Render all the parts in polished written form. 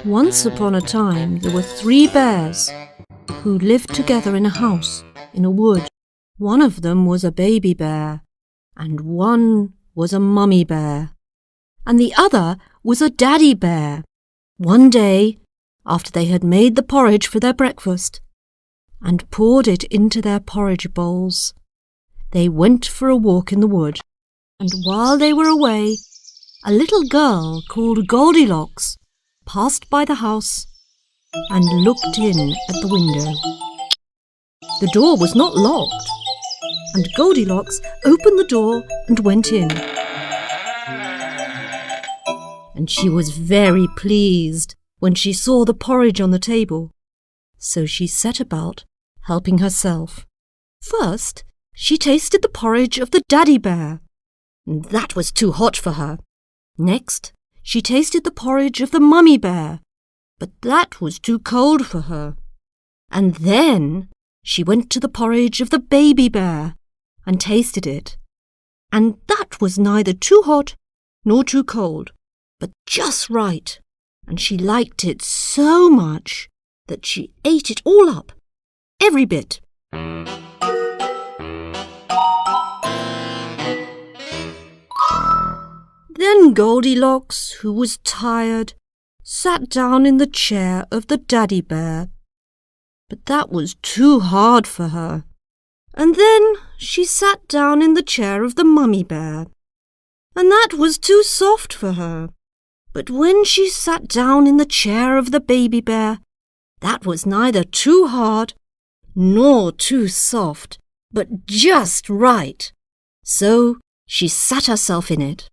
Once upon a time there were 3 bears who lived together in a house in a wood. One of them was a baby bear, and one was a mummy bear, and the other was a daddy bear. One day, after they had made the porridge for their breakfast and poured it into their porridge bowls, they went for a walk in the wood. And while they were away, a little girl called Goldilocks passed by the house and looked in at the window. The door was not locked, and Goldilocks opened the door and went in. And she was very pleased when she saw the porridge on the table, so she set about helping herself. First, she tasted the porridge of the daddy bear. That was too hot for her. Next, she tasted the porridge of the mummy bear, but that was too cold for her. And then she went to the porridge of the baby bear and tasted it. And that was neither too hot nor too cold, but just right. And she liked it so much that she ate it all up, every bit. Then Goldilocks, who was tired, sat down in the chair of the daddy bear. But that was too hard for her. And then she sat down in the chair of the mummy bear. And that was too soft for her. But when she sat down in the chair of the baby bear, that was neither too hard nor too soft, but just right. So she sat herself in it.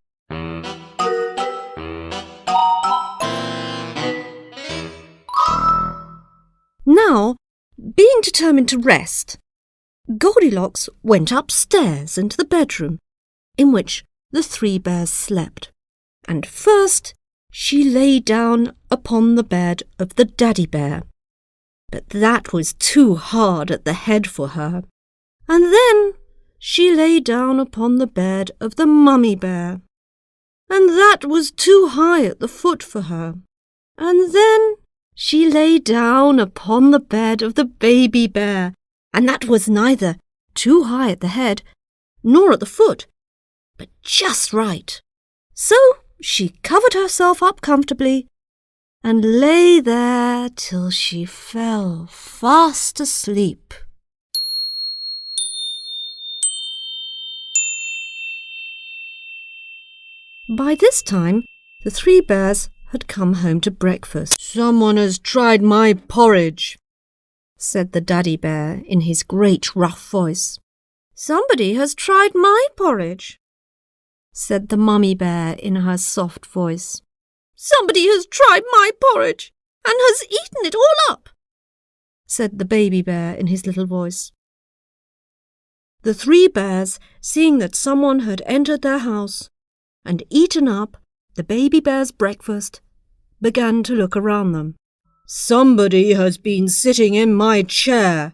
Now, being determined to rest, Goldilocks went upstairs into the bedroom in which the 3 bears slept. And first she lay down upon the bed of the daddy bear. But that was too hard at the head for her. And then she lay down upon the bed of the mummy bear. And that was too high at the foot for her. And then she lay down upon the bed of the baby bear, and that was neither too high at the head nor at the foot, but just right. So she covered herself up comfortably and lay there till she fell fast asleep. By this time, the 3 bears had come home to breakfast. "Someone has tried my porridge," said the daddy bear in his great rough voice. "Somebody has tried my porridge," said the mummy bear in her soft voice. "Somebody has tried my porridge and has eaten it all up," said the baby bear in his little voice. The 3 bears, seeing that someone had entered their house and eaten up the baby bear's breakfast, began to look around them. "Somebody has been sitting in my chair,"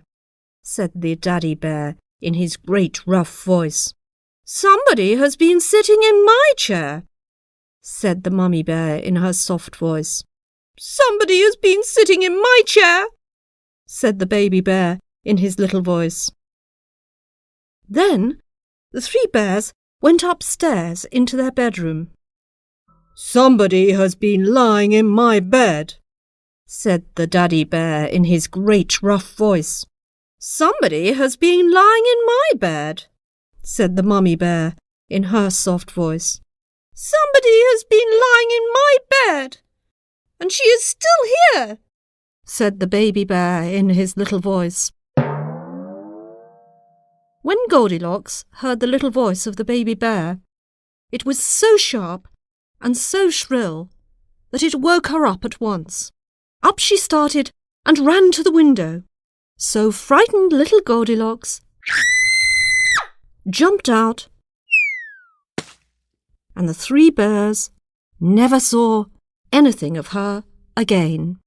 said the daddy bear in his great rough voice. "Somebody has been sitting in my chair," said the mummy bear in her soft voice. "Somebody has been sitting in my chair," said the baby bear in his little voice. Then the 3 bears went upstairs into their bedroom. "Somebody has been lying in my bed," said the daddy bear in his great rough voice. "Somebody has been lying in my bed," said the mummy bear in her soft voice. "Somebody has been lying in my bed, and she is still here," said the baby bear in his little voice. When Goldilocks heard the little voice of the baby bear, it was so sharp and so shrill that it woke her up at once. Up she started and ran to the window. So frightened little Goldilocks jumped out, and the 3 bears never saw anything of her again.